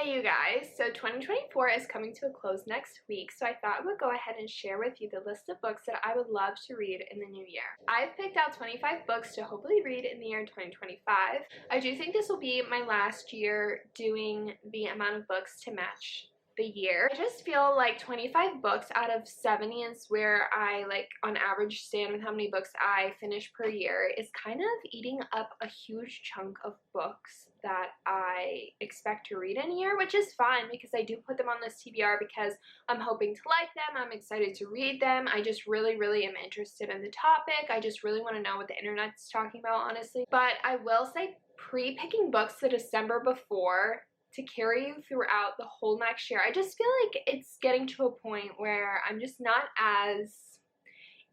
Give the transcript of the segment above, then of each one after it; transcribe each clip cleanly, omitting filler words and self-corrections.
Hey you guys, so 2024 is coming to a close next week, so I thought I would go ahead and share with you the list of books that I would love to read in the new year. I've picked out 25 books to hopefully read in the year 2025. I do think this will be my last year doing the amount of books to match the year. I just feel like 25 books out of 70 is where I on average stand with how many books I finish per year is kind of eating up a huge chunk of books that I expect to read in a year, which is fine because I do put them on this TBR because I'm hoping to like them. I'm excited to read them. I just really am interested in the topic. I just really want to know what the internet's talking about, honestly. But I will say pre-picking books the December before to carry you throughout the whole next year, I just feel like it's getting to a point where I'm just not as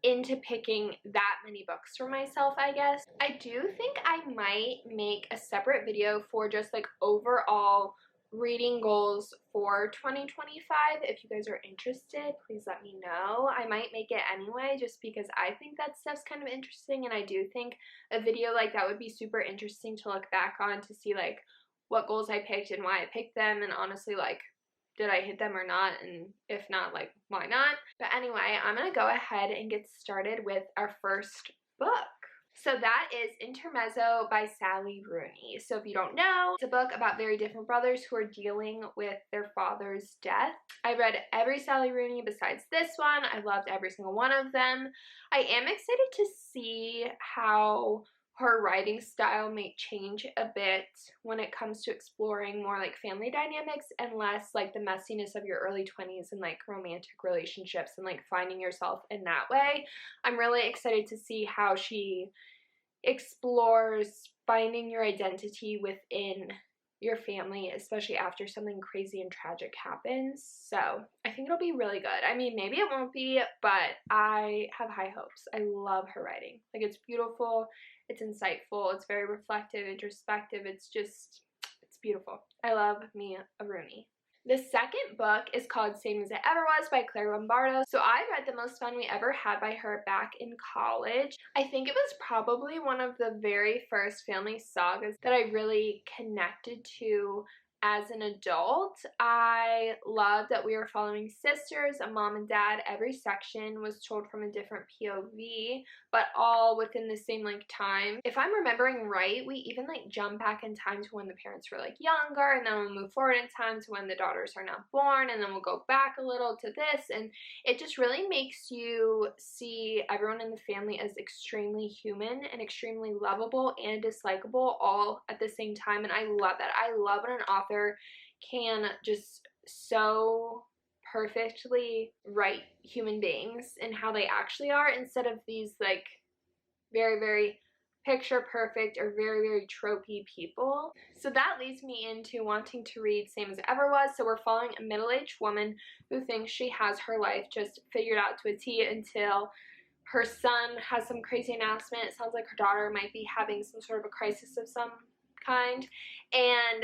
into picking that many books for myself, I guess. I do think I might make a separate video for just overall reading goals for 2025. If you guys are interested, please let me know. I might make it anyway just because I think that stuff's kind of interesting, and I do think a video like that would be super interesting to look back on to see what goals I picked and why I picked them, and honestly did I hit them or not, and if not, why not? But anyway, I'm gonna go ahead and get started with our first book. So that is Intermezzo by Sally Rooney. So if you don't know, it's a book about very different brothers who are dealing with their father's death. I read every Sally Rooney besides this one. I loved every single one of them. I am excited to see how her writing style may change a bit when it comes to exploring more family dynamics and less the messiness of your early 20s and romantic relationships and finding yourself in that way. I'm really excited to see how she explores finding your identity within your family, especially after something crazy and tragic happens. So I think it'll be really good. I mean, maybe it won't be, but I have high hopes. I love her writing. It's beautiful, it's insightful, it's very reflective, introspective. It's beautiful. I love me a Rooney. The second book is called Same as It Ever Was by Claire Lombardo. So I read The Most Fun We Ever Had by her back in college. I think it was probably one of the very first family sagas that I really connected to as an adult. I love that we were following sisters, a mom and dad. Every section was told from a different POV, but all within the same time. If I'm remembering right, we even jump back in time to when the parents were younger, and then we'll move forward in time to when the daughters are now born, and then we'll go back a little to this, and it just really makes you see everyone in the family as extremely human and extremely lovable and dislikable all at the same time. And I love that. I love when an author can just so perfectly write human beings and how they actually are, instead of these very picture perfect or very tropey people. So that leads me into wanting to read Same as It Ever Was. So we're following a middle-aged woman who thinks she has her life just figured out to a T until her son has some crazy announcement. It sounds like her daughter might be having some sort of a crisis of some kind, and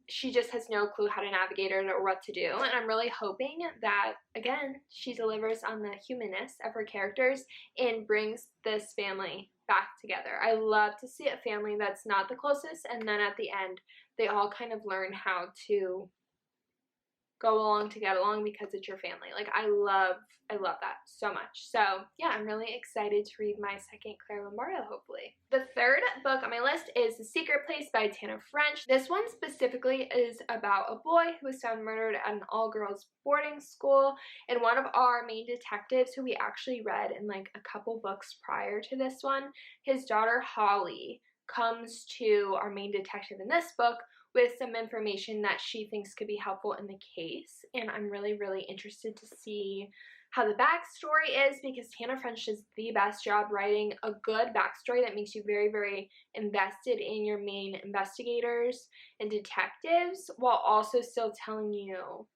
she just has no clue how to navigate it or what to do. And I'm really hoping that, again, she delivers on the humanness of her characters and brings this family back together. I love to see a family that's not the closest, and then at the end, they all kind of learn how to go along to get along because it's your family. I love that so much. So yeah, I'm really excited to read my second Claire Lombardo, hopefully. The third book on my list is The Secret Place by Tana French. This one specifically is about a boy who was found murdered at an all-girls boarding school, and one of our main detectives, who we actually read in a couple books prior to this one, his daughter Holly comes to our main detective in this book with some information that she thinks could be helpful in the case. And I'm really interested to see how the backstory is, because Tana French does the best job writing a good backstory that makes you very invested in your main investigators and detectives, while also still telling you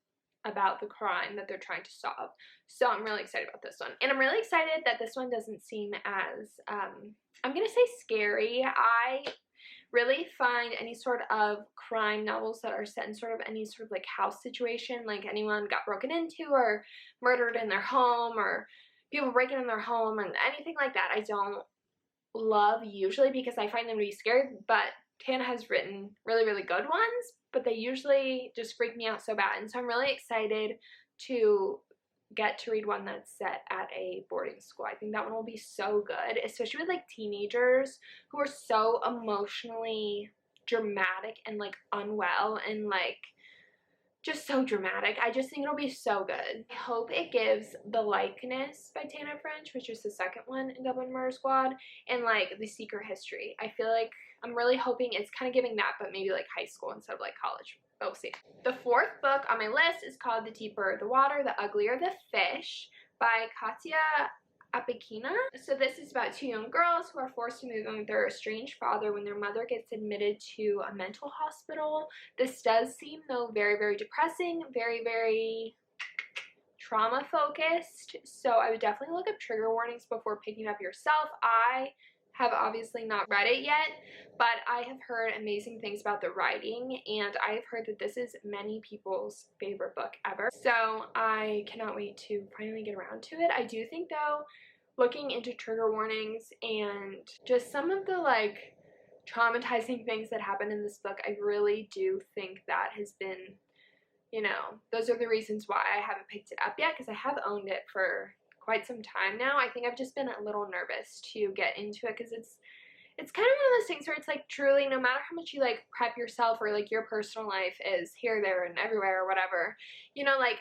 about the crime that they're trying to solve. So I'm really excited about this one. And I'm really excited that this one doesn't seem as, I'm gonna say scary. I really find any sort of crime novels that are set in sort of any sort of house situation, anyone got broken into or murdered in their home, or people breaking in their home, and anything like that, I don't love usually because I find them to be scary. But Tana has written really good ones, but they usually just freak me out so bad. And so I'm really excited to get to read one that's set at a boarding school. I think that one will be so good, especially with like teenagers who are so emotionally dramatic and like unwell and like just so dramatic. I just think it'll be so good. I hope it gives The Likeness by Tana French, which is the second one in Dublin Murder Squad, and like The Secret History. I feel like I'm really hoping it's kind of giving that, but maybe like high school instead of like college. But we'll see. The fourth book on my list is called The Deeper the Water, The Uglier the Fish by Katya Apekina. So this is about two young girls who are forced to move in with their estranged father when their mother gets admitted to a mental hospital. This does seem, though, very, very depressing, very, very trauma focused. So I would definitely look up trigger warnings before picking it up yourself. I have obviously not read it yet, but I have heard amazing things about the writing, and I have heard that this is many people's favorite book ever. So I cannot wait to finally get around to it. I do think, though, looking into trigger warnings and just some of the like traumatizing things that happen in this book, I really do think that has been, you know, those are the reasons why I haven't picked it up yet, because I have owned it for quite some time now. I think I've just been a little nervous to get into it because it's kind of one of those things where it's like truly no matter how much you like prep yourself or like your personal life is here, there, and everywhere or whatever, you know, like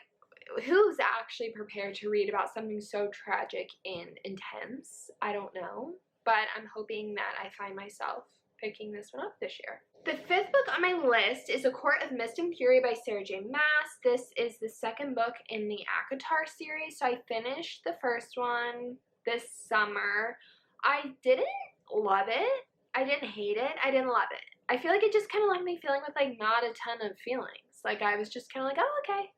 who's actually prepared to read about something so tragic and intense? I don't know, but I'm hoping that I find myself picking this one up this year. The fifth book on my list is A Court of Mist and Fury by Sarah J. Maas. This is the second book in the ACOTAR series. So I finished the first one this summer. I didn't love it. I didn't hate it. I didn't love it. I feel like it just kind of left me feeling with like not a ton of feelings. Like I was just kind of like, oh, okay.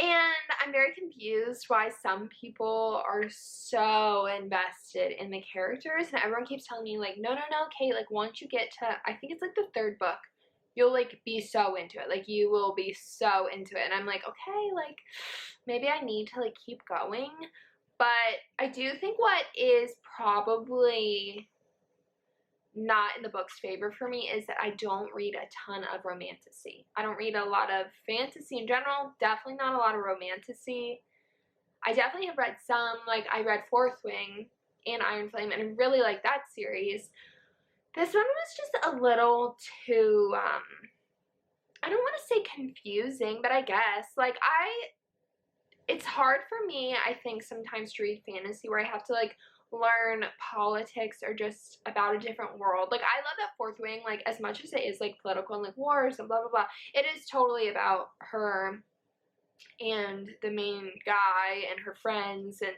And I'm very confused why some people are so invested in the characters, and everyone keeps telling me like, no, Kate, like once you get to, I think it's like the third book, you'll like be so into it. Like you will be so into it. And I'm like, okay, like maybe I need to like keep going. But I do think what is probably not in the book's favor for me is that I don't read a ton of romantasy. I don't read a lot of fantasy in general, definitely not a lot of romantasy. I definitely have read some, like I read Fourth Wing and Iron Flame, and I really like that series. This one was just a little too, I don't want to say confusing, but I guess, like it's hard for me, I think, sometimes to read fantasy where I have to like learn politics or just about a different world. Like I love that Fourth Wing, like as much as it is like political and like wars and blah blah blah, it is totally about her and the main guy and her friends and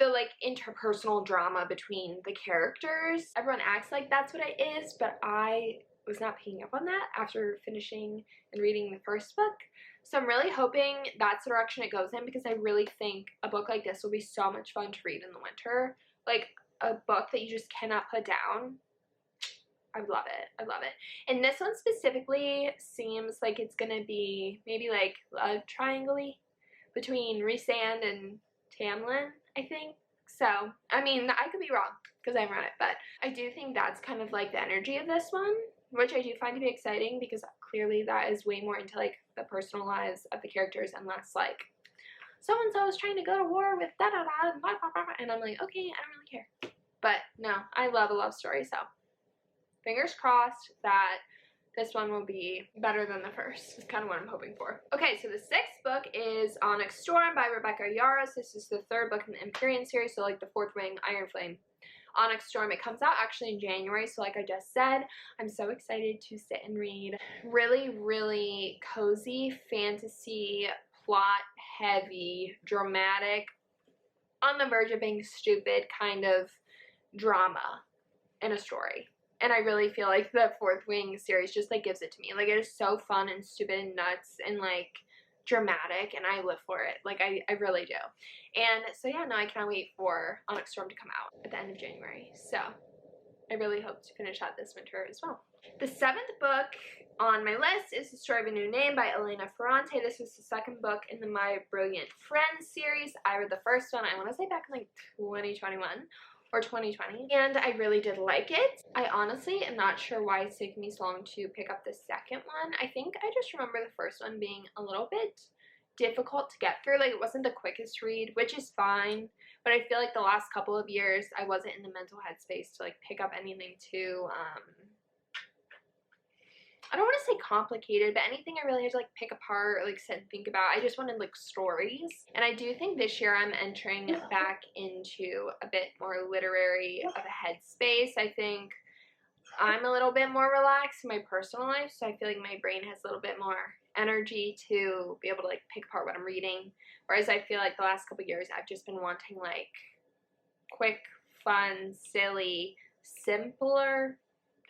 the like interpersonal drama between the characters. Everyone acts like that's what it is, but I was not picking up on that after finishing and reading the first book. So I'm really hoping that's the direction it goes in, because I really think a book like this will be so much fun to read in the winter. Like a book that you just cannot put down. I love it. I love it. And this one specifically seems like it's gonna be maybe like love triangle-y between Rhysand and Tamlin, I think. So, I mean, I could be wrong because I haven't read it, but I do think that's kind of like the energy of this one, which I do find to be exciting because clearly that is way more into like the personal lives of the characters and less like so-and-so is trying to go to war with da-da-da and blah, blah, blah, and I'm like, okay, I don't really care. But no, I love a love story, so fingers crossed that this one will be better than the first. Is kind of what I'm hoping for. Okay, so the sixth book is Onx Storm by Rebecca Yarros. This is the third book in the Empyrean series, so like the Fourth Wing, Iron Flame. Onx Storm, it comes out actually in January, so like I just said, I'm so excited to sit and read. Really, really cozy, fantasy, plot heavy, dramatic, on the verge of being stupid kind of drama in a story. And I really feel like the Fourth Wing series just like gives it to me. Like it is so fun and stupid and nuts and like dramatic, and I live for it. Like I really do. And so yeah, no, I cannot wait for Onx Storm to come out at the end of January. So I really hope to finish that this winter as well. The seventh book on my list is The Story of a New Name by Elena Ferrante. This was the second book in the My Brilliant Friends series. I read the first one, I want to say back in like 2021. or 2020, and I really did like it. I honestly am not sure why it's taken me so long to pick up the second one. I think I just remember the first one being a little bit difficult to get through. Like, it wasn't the quickest read, which is fine, but I feel like the last couple of years I wasn't in the mental headspace to like pick up anything too I don't want to say complicated, but anything I really had to like pick apart or like sit and think about. I just wanted like stories. And I do think this year I'm entering back into a bit more literary of a headspace. I think I'm a little bit more relaxed in my personal life, so I feel like my brain has a little bit more energy to be able to like pick apart what I'm reading. Whereas I feel like the last couple of years I've just been wanting like quick, fun, silly, simpler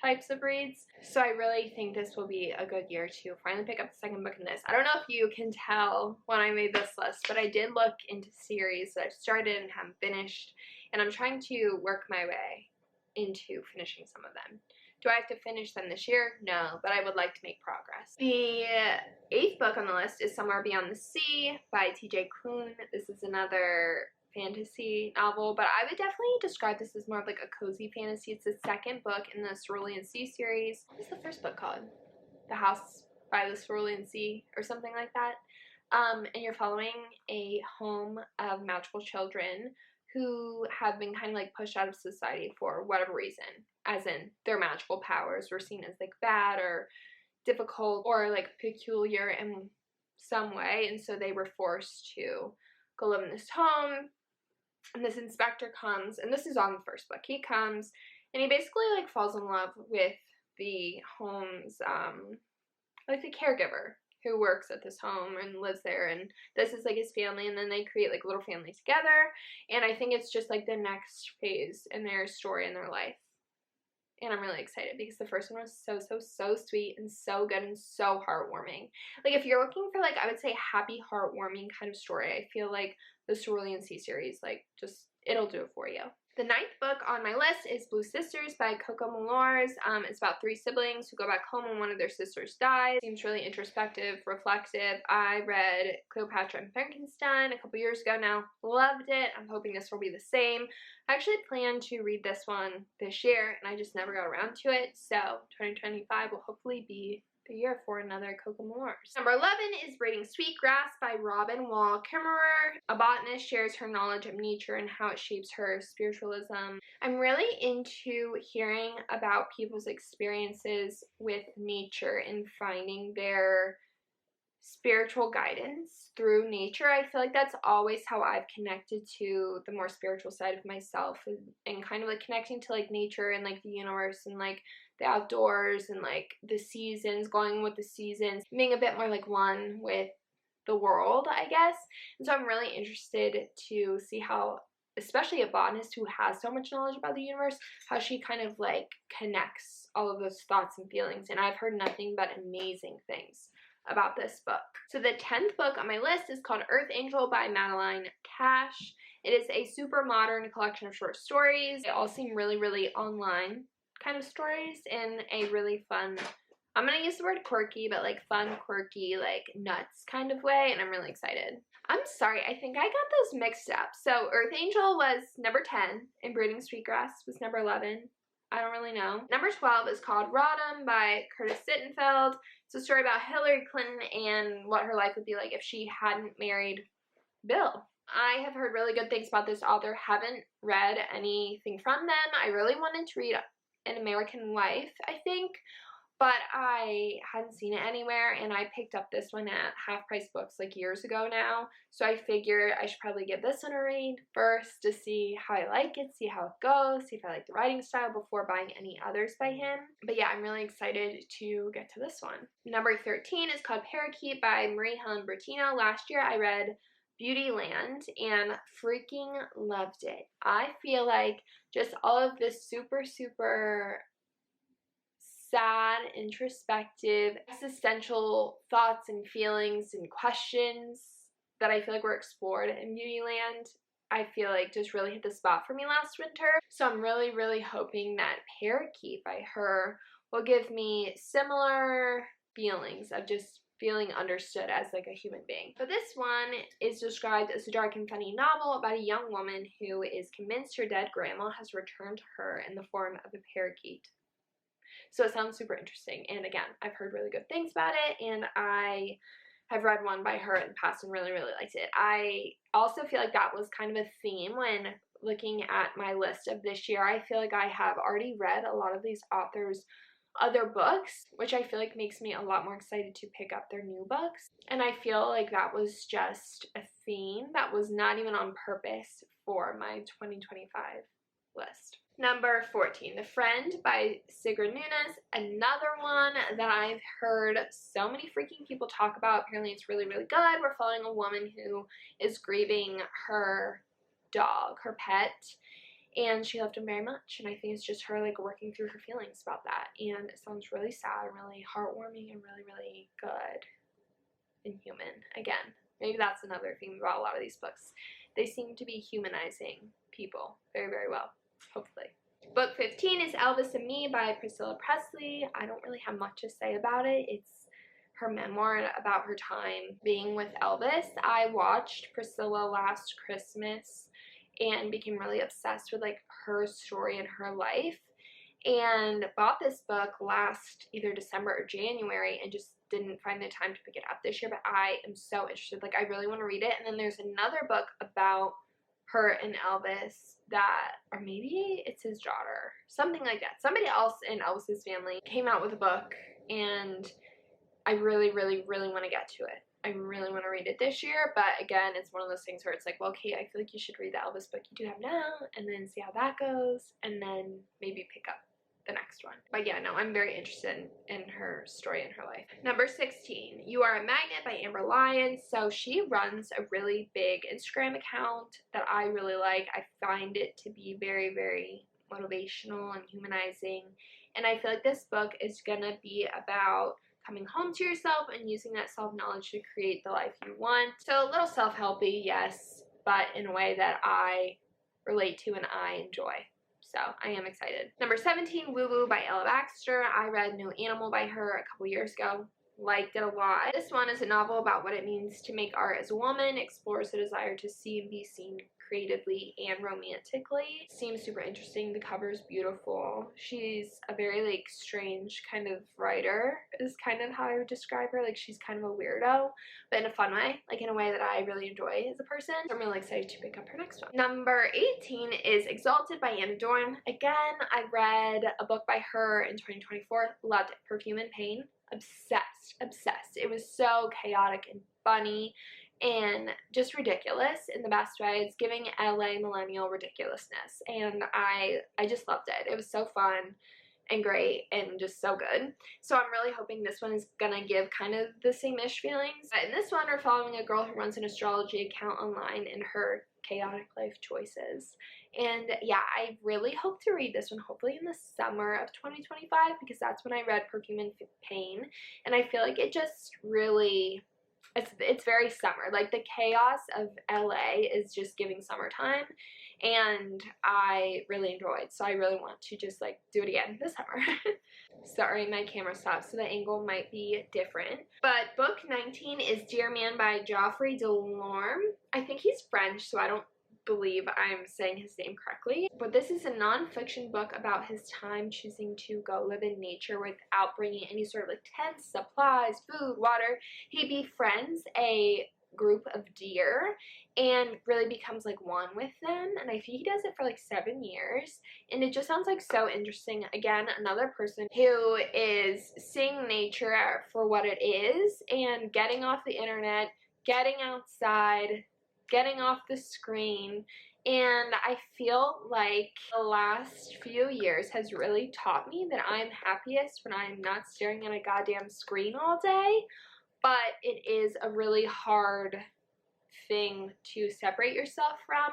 types of reads. So I really think this will be a good year to finally pick up the second book in this. I don't know if you can tell when I made this list, but I did look into series that I've started and haven't finished, and I'm trying to work my way into finishing some of them. Do I have to finish them this year? No, but I would like to make progress. The 8th book on the list is Somewhere Beyond the Sea by T.J. Klune. This is another fantasy novel, but I would definitely describe this as more of like a cozy fantasy. It's the second book in the Cerulean Sea series. What's the first book called? The House by the Cerulean Sea or something like that. And you're following a home of magical children who have been kind of like pushed out of society for whatever reason, as in their magical powers were seen as like bad or difficult or like peculiar in some way, and so they were forced to go live in this home. And this inspector comes, and this is on the first book. He comes and he basically like falls in love with the home's like the caregiver who works at this home and lives there, and this is like his family, and then they create like little families together. And I think it's just like the next phase in their story in their life, and I'm really excited because the first one was so sweet and so good and so heartwarming. Like, if you're looking for like, I would say happy, heartwarming kind of story, I feel like the Cerulean Sea series, like, just, it'll do it for you. The 9th book on my list is Blue Sisters by Coco Malors. It's about 3 siblings who go back home when one of their sisters dies. Seems really introspective, reflective. I read Cleopatra and Frankenstein a couple years ago now. Loved it. I'm hoping this will be the same. I actually planned to read this one this year, and I just never got around to it. So 2025 will hopefully be the year for another Coco Malors. Number 11 is Braiding Sweetgrass by Robin Wall Kimmerer. A botanist shares her knowledge of nature and how it shapes her spiritualism. I'm really into hearing about people's experiences with nature and finding their spiritual guidance through nature. I feel like that's always how I've connected to the more spiritual side of myself, and kind of like connecting to like nature and like the universe and like the outdoors and like the seasons, going with the seasons, being a bit more like one with the world, I guess. And so I'm really interested to see how, especially a botanist who has so much knowledge about the universe, how she kind of like connects all of those thoughts and feelings. And I've heard nothing but amazing things about this book. So the 10th book on my list is called Earth Angel by Madeline Cash. It is a super modern collection of short stories. They all seem really, really online kind of stories in a really fun, I'm gonna use the word quirky, but like fun, quirky, like nuts kind of way, and I'm really excited. I'm sorry, I think I got those mixed up. So Earth Angel was number 10 and Braiding Sweetgrass was number 11. I don't really know. Number 12 is called Rodom by Curtis Sittenfeld. It's a story about Hillary Clinton and what her life would be like if she hadn't married Bill. I have heard really good things about this author. Haven't read anything from them. I really wanted to read An American Wife, I think, but I hadn't seen it anywhere, and I picked up this one at Half Price Books like years ago now, so I figured I should probably give this one a read first to see how I like it, see how it goes, see if I like the writing style before buying any others by him. But yeah, I'm really excited to get to this one. Number 13 is called Parakeet by Marie Helen Bertino. Last year I read Beautyland and freaking loved it. I feel like just all of this super sad, introspective, existential thoughts and feelings and questions that I feel like were explored in Beautyland, I feel like just really hit the spot for me last winter. So I'm really hoping that Parakeet by her will give me similar feelings of just feeling understood as like a human being. But this one is described as a dark and funny novel about a young woman who is convinced her dead grandma has returned to her in the form of a parakeet. So it sounds super interesting, and again, I've heard really good things about it, and I have read one by her in the past and really, really liked it. I also feel like that was kind of a theme when looking at my list of this year. I feel like I have already read a lot of these authors' other books, which I feel like makes me a lot more excited to pick up their new books. And I feel like that was just a theme that was not even on purpose for my 2025 list. Number 14, The Friend by Sigrid Nunes. Another one that I've heard so many freaking people talk about. Apparently it's really, really good. We're following a woman who is grieving her dog, her pet, and she loved him very much, and I think it's just her like working through her feelings about that, and it sounds really sad and really heartwarming and really, really good and human. Again, maybe that's another theme about a lot of these books. They seem to be humanizing people very, very well, hopefully. Book 15 is Elvis and Me by Priscilla Presley. I don't really have much to say about it. It's her memoir about her time being with Elvis. I watched Priscilla last Christmas and became really obsessed with like her story and her life, and bought this book last either December or January and just didn't find the time to pick it up this year, but I am so interested. Like, I really want to read it. And then there's another book about her and Elvis that, or maybe it's his daughter, something like that. Somebody else in Elvis's family came out with a book, and I really, really, really want to get to it. I really want to read it this year, but again, it's one of those things where it's like, well, okay, I feel like you should read the Elvis book you do have now, and then see how that goes, and then maybe pick up the next one. But yeah, no, I'm very interested in her story and her life. Number 16, You Are a Magnet by Amber Lyons. So she runs a really big Instagram account that I really like. I find it to be very, very motivational and humanizing, and I feel like this book is gonna be about coming home to yourself and using that self-knowledge to create the life you want. So a little self-helpy, yes, but in a way that I relate to and I enjoy. So I am excited. Number 17, Woo Woo by Ella Baxter. I read New Animal by her a couple years ago. Liked it a lot. This one is a novel about what it means to make art as a woman, explores the desire to see and be seen creatively and romantically. Seems super interesting. The cover is beautiful. She's a very like strange kind of writer is kind of how I would describe her. Like, she's kind of a weirdo, but in a fun way, like in a way that I really enjoy as a person. So I'm really excited to pick up her next one. Number 18 is Exalted by Anna Dorn. Again, I read a book by her in 2024. Loved it. Perfume and Pain. Obsessed. It was so chaotic and funny and just ridiculous in the best way. It's giving LA millennial ridiculousness, and I just loved it. It was so fun and great and just so good. So I'm really hoping this one is gonna give kind of the same-ish feelings. But in this one, we're following a girl who runs an astrology account online and her chaotic life choices. And yeah, I really hope to read this one hopefully in the summer of 2025, because that's when I read Perfume and Pain, and I feel like it just really, it's very summer. Like, the chaos of LA is just giving summertime, and I really enjoyed, so I really want to just like do it again this summer. Sorry, my camera stopped, so the angle might be different. But book 19 is Dear Man by Geoffrey Delorme. I think he's French, so I don't believe I'm saying his name correctly. But this is a non-fiction book about his time choosing to go live in nature without bringing any sort of like tents, supplies, food, water. He befriends a group of deer and really becomes like one with them, and I think he does it for like 7 years, and it just sounds like so interesting. Again, another person who is seeing nature for what it is and getting off the internet, getting outside, getting off the screen. And I feel like the last few years has really taught me that I'm happiest when I'm not staring at a goddamn screen all day. But it is a really hard thing to separate yourself from,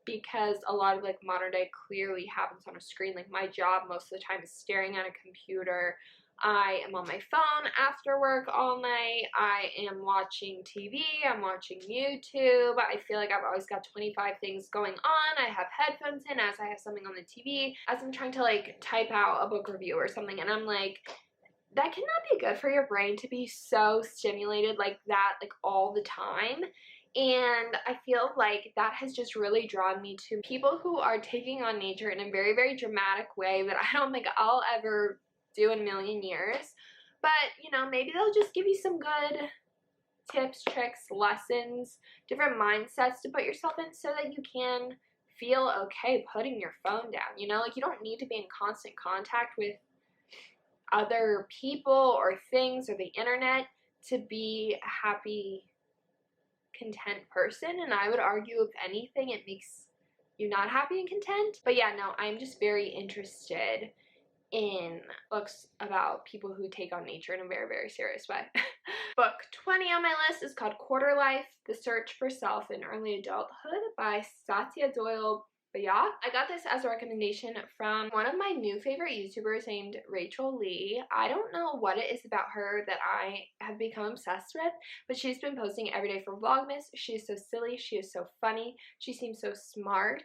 because a lot of like modern day clearly happens on a screen. Like, my job most of the time is staring at a computer. I am on my phone after work all night. I am watching TV. I'm watching YouTube. I feel like I've always got 25 things going on. I have headphones in as I have something on the TV, as I'm trying to like type out a book review or something, and I'm like, that cannot be good for your brain to be so stimulated like that, like all the time. And I feel like that has just really drawn me to people who are taking on nature in a very, very dramatic way that I don't think I'll ever do in a million years. But, you know, maybe they'll just give you some good tips, tricks, lessons, different mindsets to put yourself in so that you can feel okay putting your phone down. You know, like you don't need to be in constant contact with other people or things or the internet to be a happy, content person. And I would argue, if anything, it makes you not happy and content. But yeah, no, I'm just very interested in books about people who take on nature in a very, very serious way. Book 20 on my list is called Quarter Life, The Search for Self in Early Adulthood by Satya Doyle Bayat. I got this as a recommendation from one of my new favorite YouTubers named Rachel Lee. I don't know what it is about her that I have become obsessed with, but she's been posting every day for Vlogmas. She is so silly. She is so funny. She seems so smart.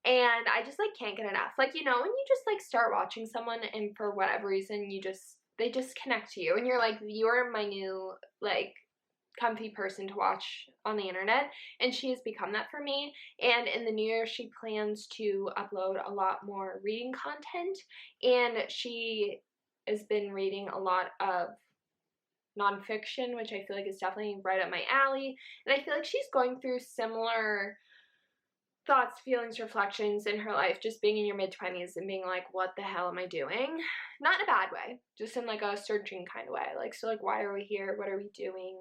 And I just, like, can't get enough. Like, you know, when you just, like, start watching someone and for whatever reason they just connect to you. And you're like, you're my new, like, comfy person to watch on the internet. And she has become that for me. And in the new year, she plans to upload a lot more reading content. And she has been reading a lot of nonfiction, which I feel like is definitely right up my alley. And I feel like she's going through similar thoughts, feelings, reflections in her life, just being in your mid-20s and being like, what the hell am I doing? Not in a bad way, just in like a searching kind of way. Like, so like, why are we here? What are we doing?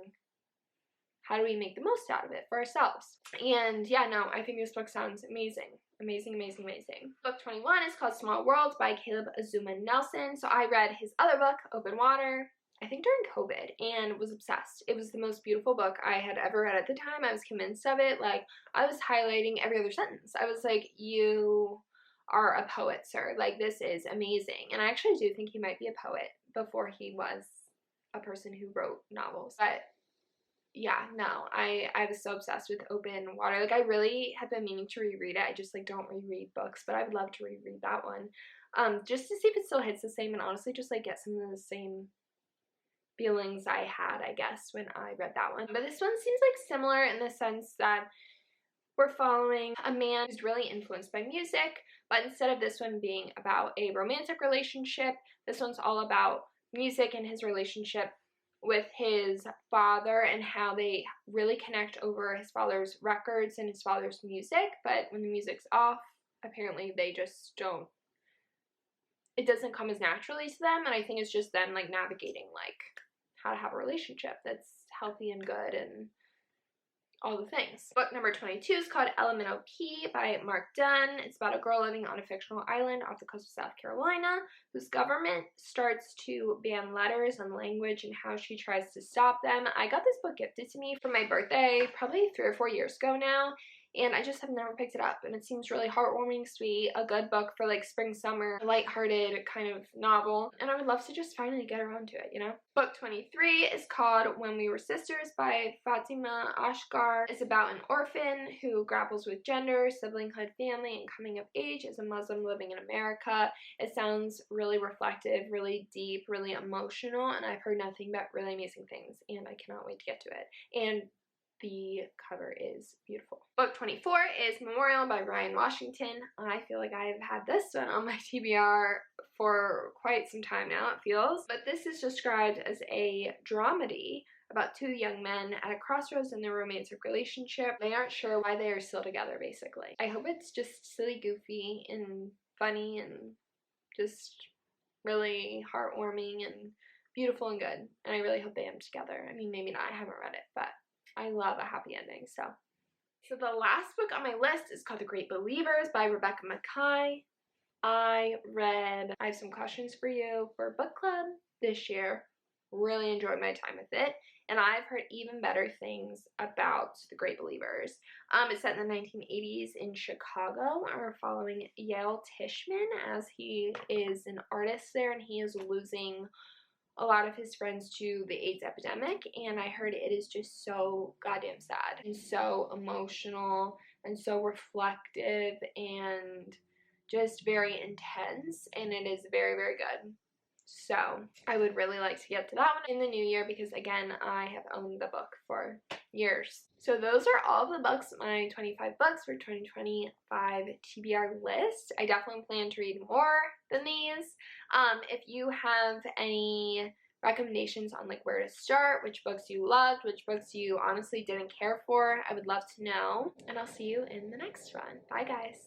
How do we make the most out of it for ourselves? And yeah, no, I think this book sounds amazing. Amazing, amazing, amazing. Book 21 is called Small Worlds by Caleb Azuma Nelson. So I read his other book, Open Water, I think during COVID, and was obsessed. It was the most beautiful book I had ever read at the time. I was convinced of it. Like, I was highlighting every other sentence. I was like, you are a poet, sir. Like, this is amazing. And I actually do think he might be a poet before he was a person who wrote novels. But yeah, no, I was so obsessed with Open Water. Like, I really have been meaning to reread it. I just, like, don't reread books, but I would love to reread that one. Just to see if it still hits the same, and honestly just, like, get some of the same feelings I had, I guess, when I read that one. But this one seems like similar in the sense that we're following a man who's really influenced by music, but instead of this one being about a romantic relationship, this one's all about music and his relationship with his father and how they really connect over his father's records and his father's music. But when the music's off, apparently they just don't, it doesn't come as naturally to them. And I think it's just them, like, navigating, like, how to have a relationship that's healthy and good and all the things. Book number 22 is called Elemental P by Mark Dunn. It's about a girl living on a fictional island off the coast of South Carolina whose government starts to ban letters and language and how she tries to stop them. I got this book gifted to me for my birthday probably 3 or 4 years ago now, and I just have never picked it up, and it seems really heartwarming, sweet, a good book for like spring, summer, lighthearted kind of novel, and I would love to just finally get around to it, you know? Book 23 is called When We Were Sisters by Fatima Ashgar. It's about an orphan who grapples with gender, siblinghood, family, and coming of age as a Muslim living in America. It sounds really reflective, really deep, really emotional, and I've heard nothing but really amazing things, and I cannot wait to get to it. And the cover is beautiful. Book 24 is Memorial by Ryan Washington. I feel like I've had this one on my TBR for quite some time now, it feels. But this is described as a dramedy about 2 young men at a crossroads in their romantic relationship. They aren't sure why they are still together, basically. I hope it's just silly, goofy, and funny, and just really heartwarming and beautiful and good. And I really hope they end together. I mean, maybe not. I haven't read it, but I love a happy ending, so. So the last book on my list is called The Great Believers by Rebecca Makkai. I have some questions for you for book club this year. Really enjoyed my time with it. And I've heard even better things about The Great Believers. It's set in the 1980s in Chicago. We're following Yale Tishman as he is an artist there, and he is losing a lot of his friends to the AIDS epidemic, and I heard it is just so goddamn sad and so emotional and so reflective and just very intense, and it is very, very good. So I would really like to get to that one in the new year because, again, I have owned the book for years. So those are all the books, my 25 books for 2025 TBR list. I definitely plan to read more than these. If you have any recommendations on like where to start, which books you loved, which books you honestly didn't care for, I would love to know. And I'll see you in the next one. Bye guys.